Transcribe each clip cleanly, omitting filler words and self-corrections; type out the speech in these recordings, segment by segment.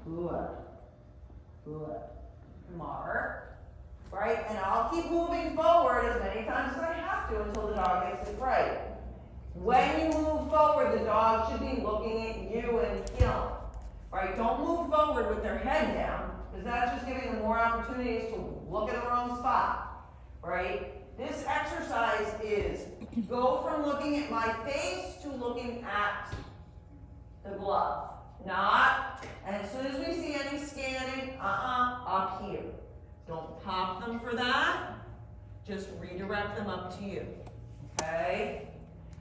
Good. Good. Smart. Right? And I'll keep moving forward as many times as I have to until the dog gets it right. When you move forward, the dog should be looking at you and feeling. Right? Don't move forward with their head down, because that's just giving them more opportunities to look at the wrong spot. Right? This exercise is go from looking at my face to looking at the glove. Not, and as soon as we see any scanning, up here. Don't pop them for that. Just redirect them up to you. Okay?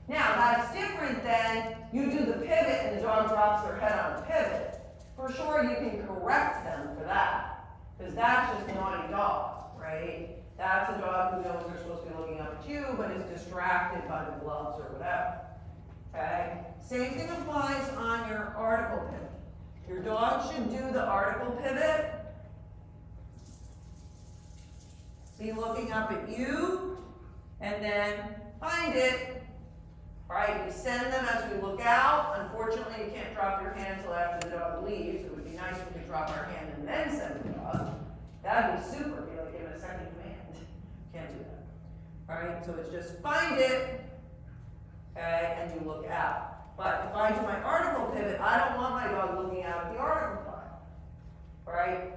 Now, that's different than you do the pivot and the dog drops their head on the pivot. For sure, you can correct them for that, because that's just a naughty dog, right? That's a dog who knows they're supposed to be looking up at you, but is distracted by the gloves or whatever. Okay? Same thing applies on your article pivot. Your dog should do the article pivot. Be looking up at you, and then find it. Right? We send them as we look out. Unfortunately, you can't drop your hand until after the dog leaves. It would be nice if we could drop our hand and then send the dog. That'd be super. Be like giving a second command. Can't do that. All right? So it's just find it, okay, and you look out. But if I do my article pivot, I don't want my dog looking out at the article file, right?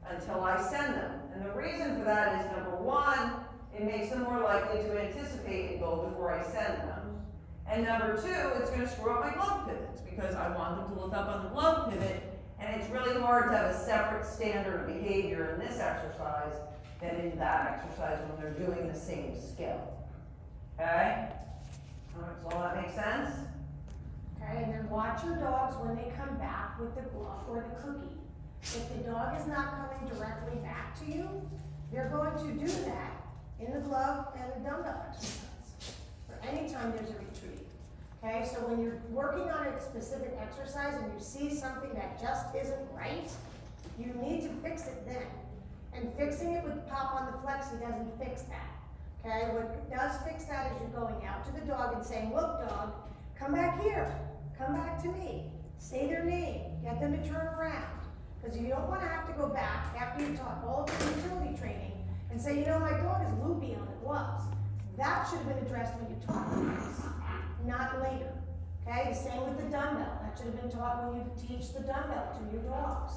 Until I send them. And the reason for that is, number one, it makes them more likely to anticipate and go before I send them. And number two, it's going to screw up my glove pivots because I want them to look up on the glove pivot, and it's really hard to have a separate standard of behavior in this exercise than in that exercise when they're doing the same skill. Okay? All right, so all that makes sense? Okay, and then watch your dogs when they come back with the glove or the cookie. If the dog is not coming directly back to you, they're going to do that in the glove and the dumbbell exercise. Or anytime there's a retreat. Okay, so when you're working on a specific exercise and you see something that just isn't right, you need to fix it then. And fixing it with pop on the flexi doesn't fix that. Okay, what does fix that is you're going out to the dog and saying, look dog, come back here, come back to me, say their name, get them to turn around. Because you don't want to have to go back after you taught all of the utility training and say, you know, my dog is loopy on the gloves. That should have been addressed when you taught this, not later. Okay, the same with the dumbbell. That should have been taught when you teach the dumbbell to your dogs.